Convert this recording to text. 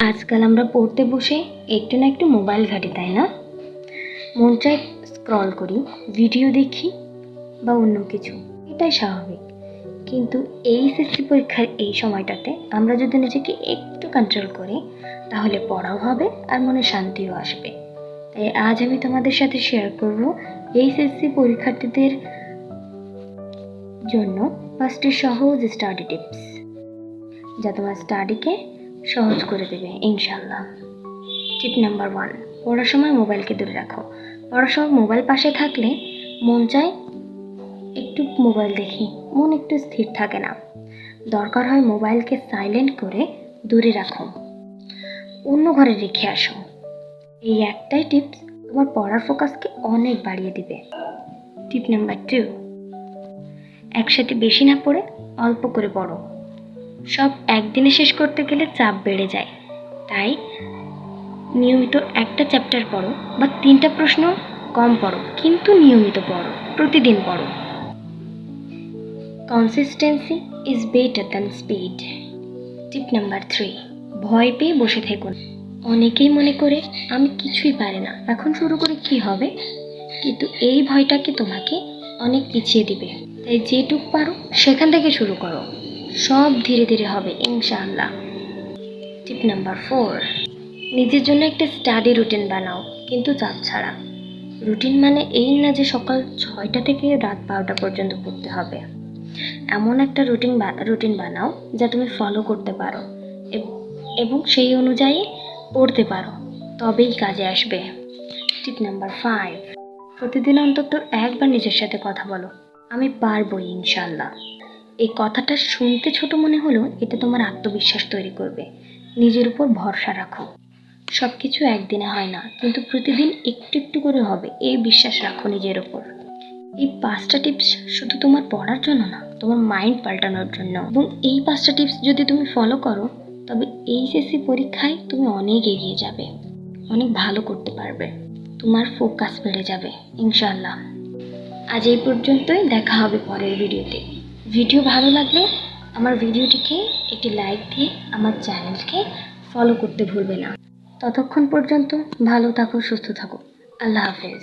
আজকাল আমরা পড়তে বসে একটু না একটু মোবাইল ঘাঁটি, তাই না? মন চায় স্ক্রল করি, ভিডিও দেখি বা অন্য কিছু, এটাই স্বাভাবিক। কিন্তু এইচএসসি পরীক্ষার এই সময়টাতে আমরা যদি নিজেকে একটু কন্ট্রোল করি, তাহলে পড়াও হবে আর মনে শান্তিও আসবে। তাই আজ আমি তোমাদের সাথে শেয়ার করব এইচএসসি পরীক্ষার্থীদের জন্য 5টি সহজ স্টাডি টিপস, যা তোমার স্টাডিকে সহজ করে দেবে ইনশাল্লাহ। টিপ নাম্বার 1, পড়ার সময় মোবাইলকে দূরে রাখো। পড়ার সময় মোবাইল পাশে থাকলে মন চায় একটু মোবাইল দেখি, মন একটু স্থির থাকে না। দরকার হয় মোবাইলকে সাইলেন্ট করে দূরে রাখো, অন্য ঘরে রেখে আসো। এই একটাই টিপস তোমার পড়ার ফোকাসকে অনেক বাড়িয়ে দিবে। টিপ নাম্বার 2, একসাথে বেশি না পড়ে অল্প করে পড়ো। সব একদিনে শেষ করতে গেলে চাপ বেড়ে যায়, তাই নিয়মিত একটা চ্যাপ্টার পড়ো বা 3টা প্রশ্ন কম পড়ো, কিন্তু নিয়মিত পড়ো, প্রতিদিন পড়ো। Consistency is better than speed. Tip number 3, ভয় পেয়ে বসে থেকো না। অনেকেই মনে করে আমি কিছুই পারি না, এখন শুরু করে কি হবে, কিন্তু এই ভয়টাকে তোমাকে অনেক পিছিয়ে দিবে। তাই যেটুক পারো সেখান থেকে শুরু করো, সব ধীরে ধীরে হবে ইনশাআল্লাহ। টিপ নাম্বার 4, নিজের জন্য একটা স্টাডি রুটিন বানাও, কিন্তু চাপ ছাড়া। রুটিন মানে এই না যে সকাল 6টা থেকে রাত 12টা পর্যন্ত পড়তে হবে। এমন একটা রুটিন বানাও যা তুমি ফলো করতে পারো এবং সেই অনুযায়ী পড়তে পারো, তবেই কাজে আসবে। টিপ নাম্বার 5, প্রতিদিন অন্তত একবার নিজের সাথে কথা বলো, আমি পারবই ইনশাল্লাহ। এই কথাটা শুনতে ছোট মনে হলেও এটা তোমার আত্মবিশ্বাস তৈরি করবে। নিজের উপর ভরসা রাখো, সব কিছু একদিনে হয় না, কিন্তু প্রতিদিন একটু একটু করে হবে, এই বিশ্বাস রাখো নিজের ওপর। এই 5টা টিপস শুধু তোমার পড়ার জন্য না, তোমার মাইন্ড পাল্টানোর জন্য। এবং এই 5টা টিপস যদি তুমি ফলো করো, তবে এইচএসসি পরীক্ষায় তুমি অনেক এগিয়ে যাবে, অনেক ভালো করতে পারবে, তোমার ফোকাস বেড়ে যাবে ইনশাল্লাহ। আজ এই পর্যন্তই, দেখা হবে পরের ভিডিওতে। ভিডিও ভালো লাগলে আমার ভিডিওটিকে একটি লাইক দিয়ে আমার চ্যানেলকে ফলো করতে ভুলবে না। ততক্ষণ পর্যন্ত ভালো থাকো, সুস্থ থাকো। আল্লাহ হাফেজ।